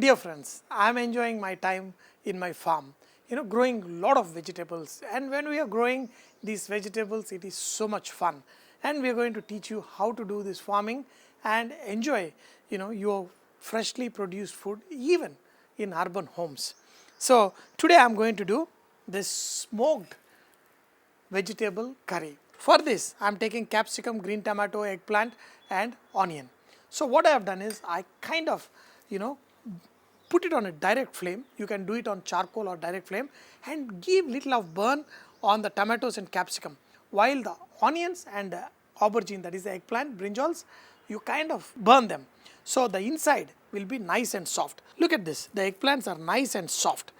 Dear friends, I am enjoying my time in my farm, growing a lot of vegetables. And when we are growing these vegetables, it is so much fun. And we are going to teach you how to do this farming and enjoy, your freshly produced food even in urban homes. So today I am going to do this smoked vegetable curry. For this, I am taking capsicum, green tomato, eggplant, and onion. So what I have done is I kind of, put it on a direct flame. You can do it on charcoal or direct flame and give little of burn on the tomatoes and capsicum. While the onions and aubergine, that is the eggplant, brinjals, you kind of burn them. So the inside will be nice and soft. Look at this. The eggplants are nice and soft.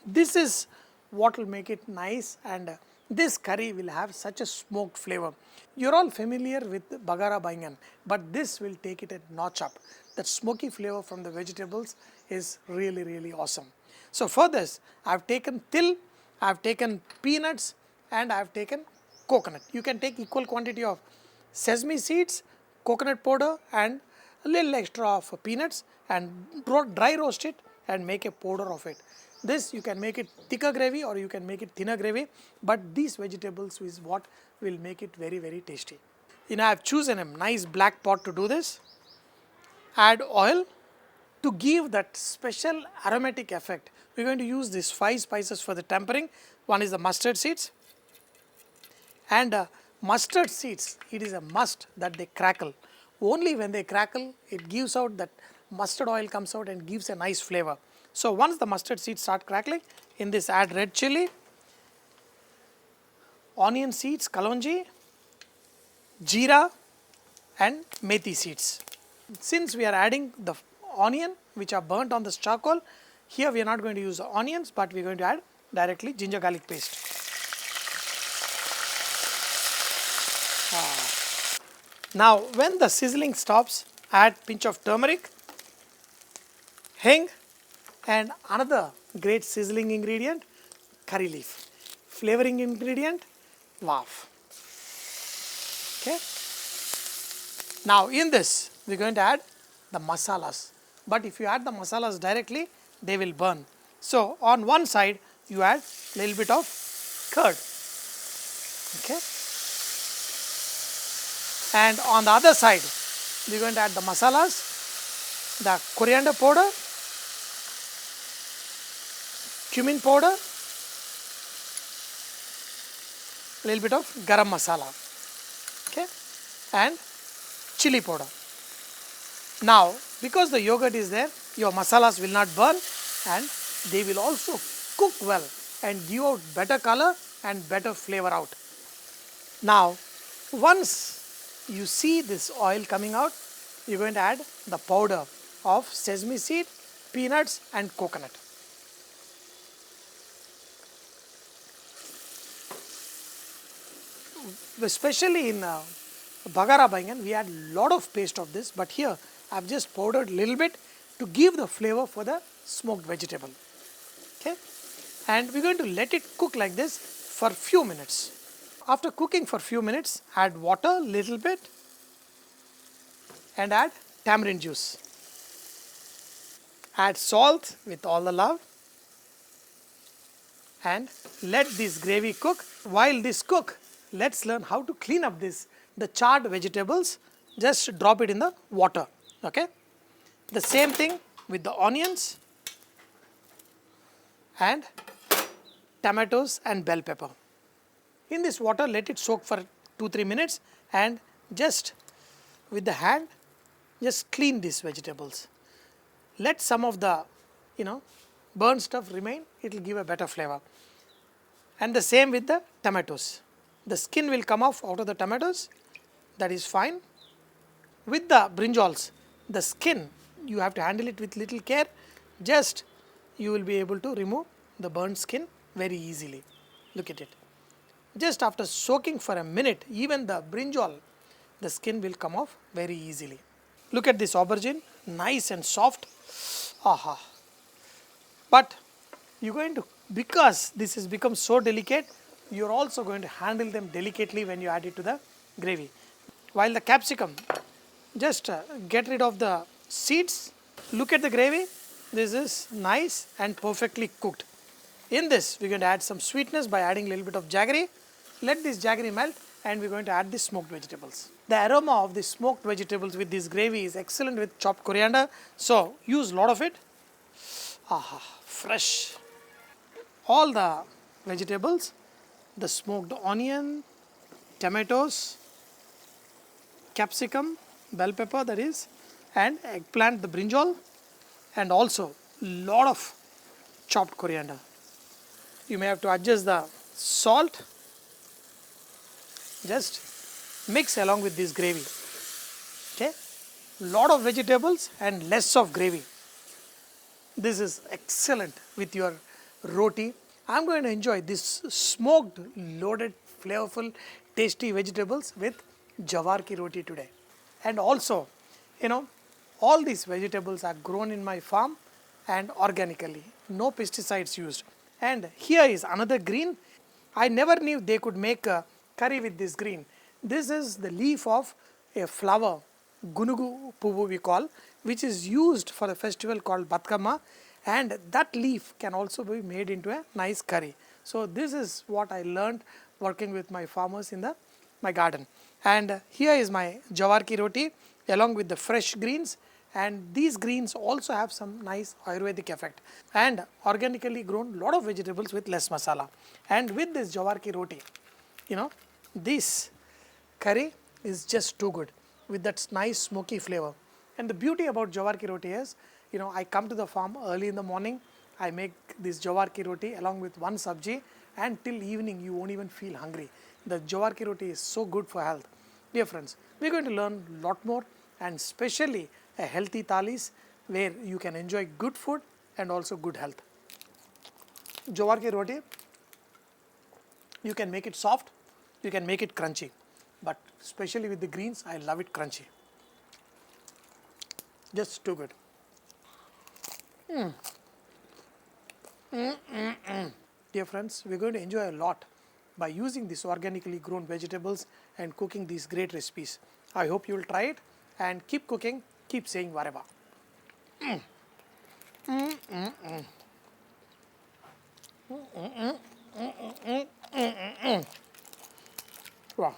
This is what will make it nice, and this curry will have such a smoked flavor. You're all familiar with Bagara Banjan, but this will take it a notch up. That smoky flavor from the vegetables is really awesome. So for this, I've taken til, I've taken peanuts, and I've taken coconut. You can take equal quantity of sesame seeds, coconut powder, and a little extra of peanuts, and dry roast it and make a powder of it. This you can make it thicker gravy or you can make it thinner gravy, but these vegetables is what will make it very tasty. I have chosen a nice black pot to do this. Add oil to give that special aromatic effect. We are going to use these 5 spices for the tempering. One is the mustard seeds, and mustard seeds, it is a must that they crackle. Only when they crackle, it gives out that mustard oil comes out and gives a nice flavor. So once the mustard seeds start crackling, in this add red chili, onion seeds, kalonji, jeera, and methi seeds. Since we are adding the onion which are burnt on this charcoal, here we are not going to use the onions, but we are going to add directly ginger garlic paste. Now when the sizzling stops, add pinch of turmeric, hing, and another great sizzling ingredient, curry leaf. Flavoring ingredient, waaf. Okay. Now in this, we are going to add the masalas. But if you add the masalas directly, they will burn. So on one side, you add a little bit of curd. Okay. And on the other side, we are going to add the masalas, the coriander powder, cumin powder, a little bit of garam masala, okay, and chili powder. Now, because the yogurt is there, your masalas will not burn and they will also cook well and give out better color and better flavor out. Now, once you see this oil coming out, you are going to add the powder of sesame seed, peanuts, and coconut. Especially in Bagara Banjan, we add lot of paste of this, but here I have just powdered a little bit to give the flavor for the smoked vegetable. Okay, and we are going to let it cook like this for few minutes. After cooking for few minutes, add water little bit and add tamarind juice. Add salt with all the love and let this gravy cook. While this cook, let's learn how to clean up the charred vegetables. Just drop it in the water. Okay. The same thing with the onions and tomatoes and bell pepper. In this water, let it soak for 2-3 minutes and just with the hand, just clean these vegetables. Let some of the burnt stuff remain, it will give a better flavor. And the same with the tomatoes. The skin will come off out of the tomatoes, that is fine. With the brinjals, the skin, you have to handle it with little care. Just you will be able to remove the burnt skin very easily. Look at it. Just after soaking for a minute, even the brinjal, the skin will come off very easily. Look at this aubergine, nice and soft. Aha. But you're going to, because this has become so delicate, you're also going to handle them delicately when you add it to the gravy. While the capsicum, just get rid of the seeds. Look at the gravy. This is nice and perfectly cooked. In this, we're going to add some sweetness by adding a little bit of jaggery. Let this jaggery melt and we're going to add the smoked vegetables. The aroma of the smoked vegetables with this gravy is excellent with chopped coriander. So use a lot of it. Aha, fresh. All the vegetables, the smoked onion, tomatoes, capsicum, bell pepper that is, and eggplant, the brinjal, and also lot of chopped coriander. You may have to adjust the salt. Just mix along with this gravy. Okay, lot of vegetables and less of gravy. This is excellent with your roti. I'm going to enjoy this smoked, loaded, flavorful, tasty vegetables with jawar ki roti today. And also, you know, all these vegetables are grown in my farm and organically, no pesticides used. And here is another green. I never knew they could make a curry with this green. This is the leaf of a flower, gunugu puvu we call, which is used for a festival called Batkama, and that leaf can also be made into a nice curry. So this is what I learned working with my farmers in my garden. And here is my jawar ki roti along with the fresh greens, and these greens also have some nice Ayurvedic effect, and organically grown lot of vegetables with less masala. And with this jawar ki roti, this curry is just too good with that nice smoky flavor. And the beauty about jawar ki roti is, I come to the farm early in the morning, I make this jawar ki roti along with one sabji, and till evening you won't even feel hungry. The jawar ki roti is so good for health. Dear friends, we're going to learn a lot more, and especially a healthy thalis where you can enjoy good food and also good health. Jawar ki roti, you can make it soft, you can make it crunchy, but especially with the greens, I love it crunchy. Just too good. Dear friends, we're going to enjoy a lot by using these organically grown vegetables and cooking these great recipes. I hope you will try it and keep cooking, keep saying Vareva. Wow.